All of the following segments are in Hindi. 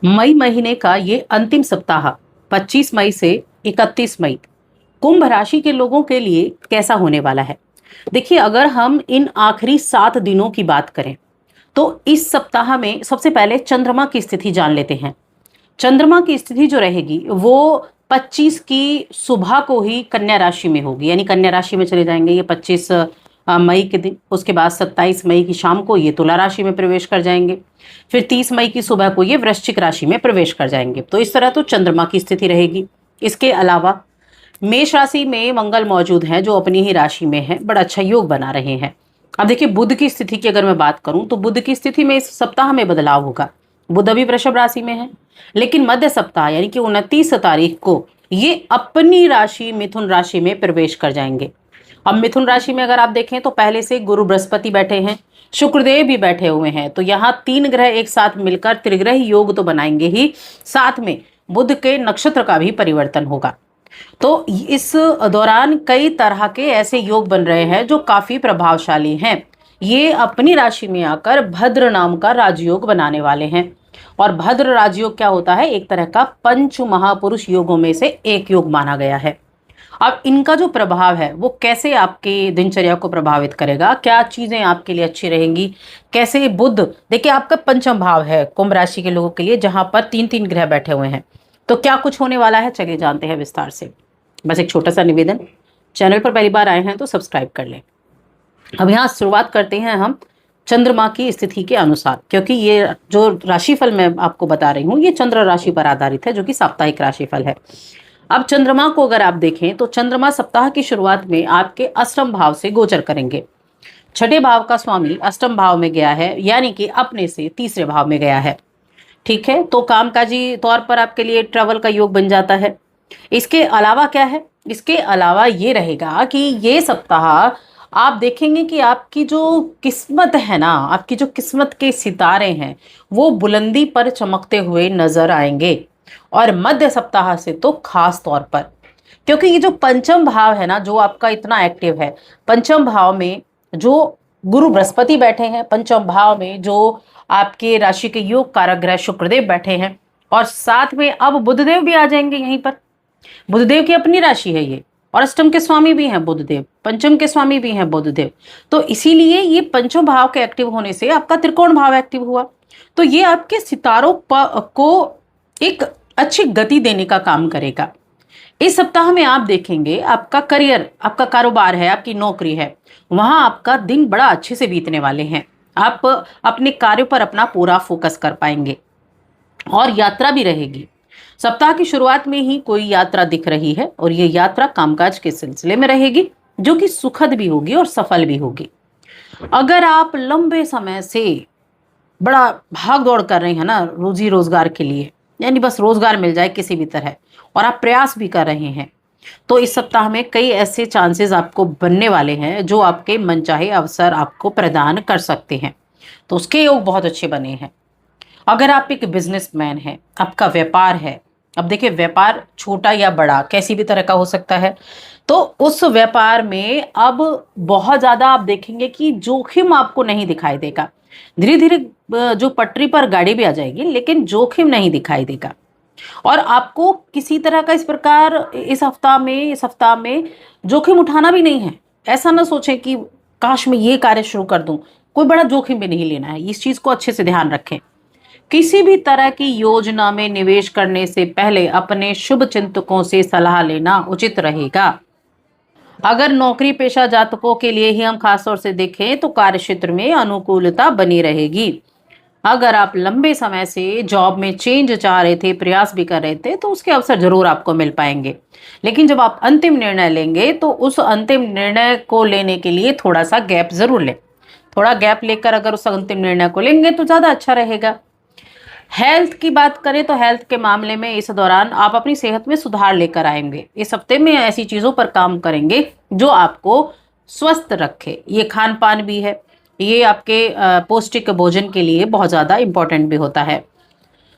मई महीने का ये अंतिम सप्ताह 25 मई से 31 मई कुंभ राशि के लोगों के लिए कैसा होने वाला है। देखिए, अगर हम इन आखिरी 7 दिनों की बात करें तो इस सप्ताह में सबसे पहले चंद्रमा की स्थिति जान लेते हैं। चंद्रमा की स्थिति जो रहेगी वो 25 की सुबह को ही कन्या राशि में होगी, यानी कन्या राशि में चले जाएंगे ये 25 मई के दिन। उसके बाद 27 मई की शाम को ये तुला राशि में प्रवेश कर जाएंगे। फिर 30 मई की सुबह को ये वृश्चिक राशि में प्रवेश कर जाएंगे। तो इस तरह तो चंद्रमा की स्थिति रहेगी। इसके अलावा मेष राशि में मंगल मौजूद हैं जो अपनी ही राशि में है, बड़ा अच्छा योग बना रहे हैं। अब देखिए, बुध की स्थिति की अगर मैं बात करूं तो बुध की स्थिति में इस सप्ताह में बदलाव होगा। बुध अभी वृषभ राशि में है, लेकिन मध्य सप्ताह यानी कि 29 तारीख को ये अपनी राशि मिथुन राशि में प्रवेश कर जाएंगे। अब मिथुन राशि में अगर आप देखें तो पहले से गुरु बृहस्पति बैठे हैं, शुक्रदेव भी बैठे हुए हैं, तो यहाँ 3 ग्रह एक साथ मिलकर त्रिग्रह योग तो बनाएंगे ही, साथ में बुध के नक्षत्र का भी परिवर्तन होगा। तो इस दौरान कई तरह के ऐसे योग बन रहे हैं जो काफी प्रभावशाली हैं। ये अपनी राशि में आकर भद्र नाम का राजयोग बनाने वाले हैं। और भद्र राजयोग क्या होता है? एक तरह का पंच महापुरुष योगों में से एक योग माना गया है। अब इनका जो प्रभाव है वो कैसे आपकी दिनचर्या को प्रभावित करेगा, क्या चीजें आपके लिए अच्छी रहेंगी, कैसे बुध, देखिए आपका पंचम भाव है कुंभ राशि के लोगों के लिए, जहां पर 3 3 ग्रह बैठे हुए हैं। तो क्या कुछ होने वाला है, चलिए जानते हैं विस्तार से। बस एक छोटा सा निवेदन, चैनल पर पहली बार आए हैं तो सब्सक्राइब कर लें। अब यहाँ शुरुआत करते हैं हम चंद्रमा की स्थिति के अनुसार, क्योंकि ये जो राशिफल मैं आपको बता रही हूँ ये चंद्र राशि पर आधारित है, जो कि साप्ताहिक राशिफल है। अब चंद्रमा को अगर आप देखें तो चंद्रमा सप्ताह की शुरुआत में आपके अष्टम भाव से गोचर करेंगे। छठे भाव का स्वामी अष्टम भाव में गया है, यानी कि अपने से तीसरे भाव में गया है। ठीक है, तो कामकाजी तौर पर आपके लिए ट्रैवल का योग बन जाता है। इसके अलावा क्या है? इसके अलावा ये रहेगा कि ये सप्ताह आप देखेंगे कि आपकी जो किस्मत है ना, आपकी जो किस्मत के सितारे हैं वो बुलंदी पर चमकते हुए नजर आएंगे। और मध्य सप्ताह से तो खास तौर पर, क्योंकि ये जो पंचम भाव है ना जो आपका इतना एक्टिव है, पंचम भाव में जो गुरु बृहस्पति बैठे हैं, पंचम भाव में जो आपके राशि के योग कारक ग्रह शुक्रदेव बैठे हैं, और साथ में अब बुधदेव भी आ जाएंगे यहीं पर। बुधदेव की अपनी राशि है ये, और अष्टम के स्वामी भी हैं बुधदेव, पंचम के स्वामी भी हैं बुधदेव। तो इसीलिए ये पंचम भाव के एक्टिव होने से आपका त्रिकोण भाव एक्टिव हुआ। तो ये आपके सितारों को एक अच्छी गति देने का काम करेगा। इस सप्ताह में आप देखेंगे आपका करियर, आपका कारोबार है, आपकी नौकरी है, वहां आपका दिन बड़ा अच्छे से बीतने वाले हैं। आप अपने कार्य पर अपना पूरा फोकस कर पाएंगे। और यात्रा भी रहेगी। सप्ताह की शुरुआत में ही कोई यात्रा दिख रही है, और ये यात्रा कामकाज के सिलसिले में रहेगी, जो कि सुखद भी होगी और सफल भी होगी। अगर आप लंबे समय से बड़ा भाग दौड़ कर रहे हैं ना रोजी रोजगार के लिए, यानी बस रोजगार मिल जाए किसी भी तरह, और आप प्रयास भी कर रहे हैं, तो इस सप्ताह में कई ऐसे चांसेस आपको बनने वाले हैं जो आपके मनचाहे अवसर आपको प्रदान कर सकते हैं। तो उसके योग बहुत अच्छे बने हैं। अगर आप एक बिजनेसमैन हैं, आपका व्यापार है, अब देखिए व्यापार छोटा या बड़ा कैसी भी तरह का हो सकता है, तो उस व्यापार में अब बहुत ज्यादा आप देखेंगे कि जोखिम आपको नहीं दिखाई देगा। धीरे धीरे जो पटरी पर गाड़ी भी आ जाएगी, लेकिन जोखिम नहीं दिखाई देगा। और आपको किसी तरह का इस प्रकार इस हफ्ता में जोखिम उठाना भी नहीं है। ऐसा ना सोचें कि काश मैं ये कार्य शुरू कर दूं, कोई बड़ा जोखिम भी नहीं लेना है। इस चीज को अच्छे से ध्यान रखें। किसी भी तरह की योजना में निवेश करने से पहले अपने शुभ चिंतकों से सलाह लेना उचित रहेगा। अगर नौकरी पेशा जातकों के लिए ही हम खास तौर से देखें तो कार्य क्षेत्र में अनुकूलता बनी रहेगी। अगर आप लंबे समय से जॉब में चेंज चाह रहे थे, प्रयास भी कर रहे थे, तो उसके अवसर जरूर आपको मिल पाएंगे। लेकिन जब आप अंतिम निर्णय लेंगे तो उस अंतिम निर्णय को लेने के लिए थोड़ा सा गैप जरूर लें। थोड़ा गैप लेकर अगर उस अंतिम निर्णय को लेंगे तो ज्यादा अच्छा रहेगा। हेल्थ की बात करें तो हेल्थ के मामले में इस दौरान आप अपनी सेहत में सुधार लेकर आएंगे। इस हफ्ते में ऐसी चीजों पर काम करेंगे जो आपको स्वस्थ रखे। ये खान पान भी है, ये आपके पौष्टिक भोजन के लिए बहुत ज्यादा इंपॉर्टेंट भी होता है।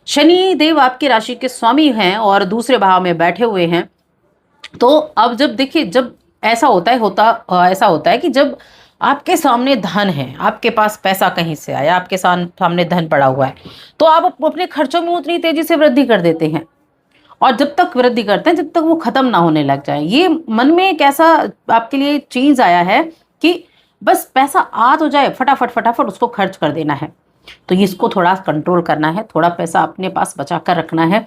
शनि देव आपकी राशि के स्वामी हैं और दूसरे भाव में बैठे हुए हैं। तो अब जब देखिए, जब ऐसा होता है कि जब आपके सामने धन है, आपके पास पैसा कहीं से आया, आपके सामने धन पड़ा हुआ है, तो आप अपने खर्चों में उतनी तेजी से वृद्धि कर देते हैं। और जब तक वृद्धि करते हैं जब तक वो खत्म ना होने लग जाए। ये मन में एक ऐसा आपके लिए चीज आया है कि बस पैसा आ तो जाए, फटाफट फटाफट उसको खर्च कर देना है। तो इसको थोड़ा कंट्रोल करना है, थोड़ा पैसा अपने पास बचा कर रखना है।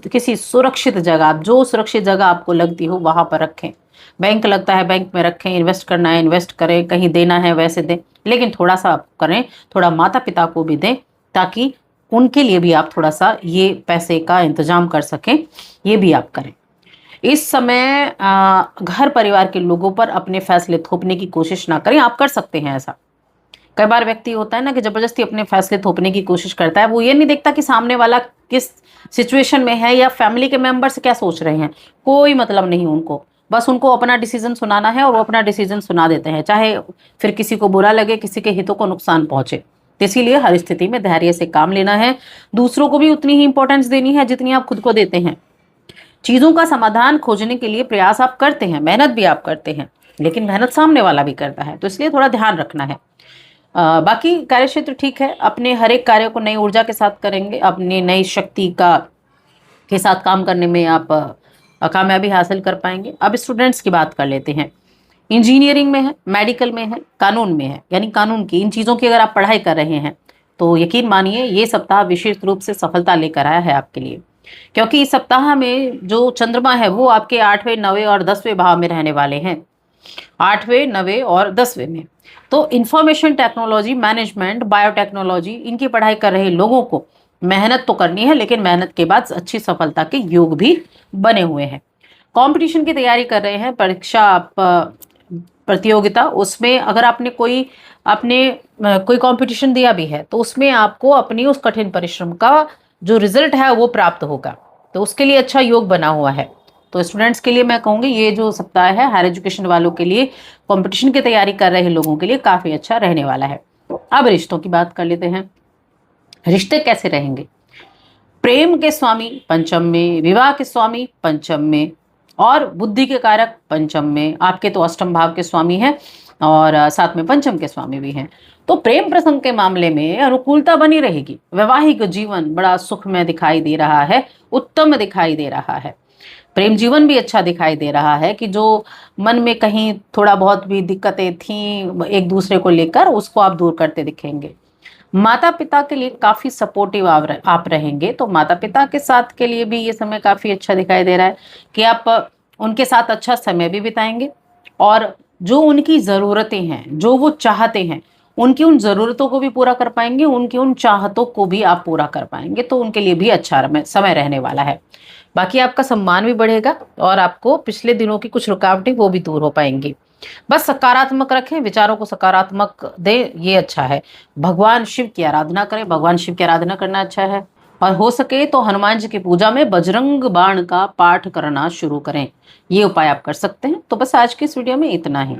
किसी सुरक्षित जगह, जो सुरक्षित जगह आपको लगती हो वहां पर रखें। बैंक लगता है बैंक में रखें, इन्वेस्ट करना है इन्वेस्ट करें, कहीं देना है वैसे दें, लेकिन थोड़ा सा आप करें, थोड़ा माता पिता को भी दें, ताकि उनके लिए भी आप थोड़ा सा ये पैसे का इंतजाम कर सकें। ये भी आप करें। इस समय घर परिवार के लोगों पर अपने फैसले थोपने की कोशिश ना करें। आप कर सकते हैं ऐसा। कई बार व्यक्ति होता है ना कि जबरदस्ती अपने फैसले थोपने की कोशिश करता है। वो ये नहीं देखता कि सामने वाला किस सिचुएशन में है या फैमिली के मेंबर्स क्या सोच रहे हैं। कोई मतलब नहीं उनको, बस उनको अपना डिसीजन सुनाना है और वो अपना डिसीजन सुना देते हैं, चाहे फिर किसी को बुरा लगे, किसी के हितों को नुकसान पहुंचे। तो इसीलिए हर स्थिति में धैर्य से काम लेना है। दूसरों को भी उतनी ही इंपॉर्टेंस देनी है जितनी आप खुद को देते हैं। चीजों का समाधान खोजने के लिए प्रयास आप करते हैं, मेहनत भी आप करते हैं, लेकिन मेहनत सामने वाला भी करता है, तो इसलिए थोड़ा ध्यान रखना है। बाकी कार्य क्षेत्र ठीक है। अपने हर एक कार्य को नई ऊर्जा के साथ करेंगे, अपनी नई शक्ति का के साथ काम करने में आप कामयाबी हासिल कर पाएंगे। अब स्टूडेंट्स की बात कर लेते हैं। इंजीनियरिंग में है, मेडिकल में है, कानून में है, यानी कानून की इन चीज़ों की अगर आप पढ़ाई कर रहे हैं तो यकीन मानिए ये सप्ताह विशेष रूप से सफलता लेकर आया है आपके लिए। क्योंकि इस सप्ताह में जो चंद्रमा है वो आपके 8वें 9वें और 10वें भाव में रहने वाले हैं। 8वें 9वें और 10वें में तो इंफॉर्मेशन टेक्नोलॉजी, मैनेजमेंट, बायोटेक्नोलॉजी इनकी पढ़ाई कर रहे लोगों को मेहनत तो करनी है, लेकिन मेहनत के बाद अच्छी सफलता के योग भी बने हुए हैं। कंपटीशन की तैयारी कर रहे हैं, परीक्षा प्रतियोगिता, उसमें अगर आपने कोई कंपटीशन दिया भी है तो उसमें आपको अपनी उस कठिन परिश्रम का जो रिजल्ट है वो प्राप्त होगा, तो उसके लिए अच्छा योग बना हुआ है। तो स्टूडेंट्स के लिए मैं कहूँगी ये जो सप्ताह है हायर एजुकेशन वालों के लिए, कंपटीशन की तैयारी कर रहे लोगों के लिए काफ़ी अच्छा रहने वाला है। अब रिश्तों की बात कर लेते हैं। रिश्ते कैसे रहेंगे? प्रेम के स्वामी पंचम में, विवाह के स्वामी पंचम में, और बुद्धि के कारक पंचम में। आपके तो अष्टम भाव के स्वामी हैं और साथ में पंचम के स्वामी भी हैं। तो प्रेम प्रसंग के मामले में अनुकूलता बनी रहेगी। वैवाहिक जीवन बड़ा सुखमय दिखाई दे रहा है, उत्तम दिखाई दे रहा है। प्रेम जीवन भी अच्छा दिखाई दे रहा है कि जो मन में कहीं थोड़ा बहुत भी दिक्कतें थीं एक दूसरे को लेकर, उसको आप दूर करते दिखेंगे। माता पिता के लिए काफ़ी सपोर्टिव आप रहेंगे, तो माता पिता के साथ के लिए भी ये समय काफ़ी अच्छा दिखाई दे रहा है कि आप उनके साथ अच्छा समय भी बिताएंगे, और जो उनकी ज़रूरतें हैं, जो वो चाहते हैं, उनकी उन ज़रूरतों को भी पूरा कर पाएंगे, उनकी उन चाहतों को भी आप पूरा कर पाएंगे, तो उनके लिए भी अच्छा समय रहने वाला है। बाकी आपका सम्मान भी बढ़ेगा और आपको पिछले दिनों की कुछ रुकावटें वो भी दूर हो पाएंगी। बस सकारात्मक रखें, विचारों को सकारात्मक दें, ये अच्छा है। भगवान शिव की आराधना करें, भगवान शिव की आराधना करना अच्छा है। और हो सके तो हनुमान जी की पूजा में बजरंग बाण का पाठ करना शुरू करें, ये उपाय आप कर सकते हैं। तो बस आज की इस वीडियो में इतना ही।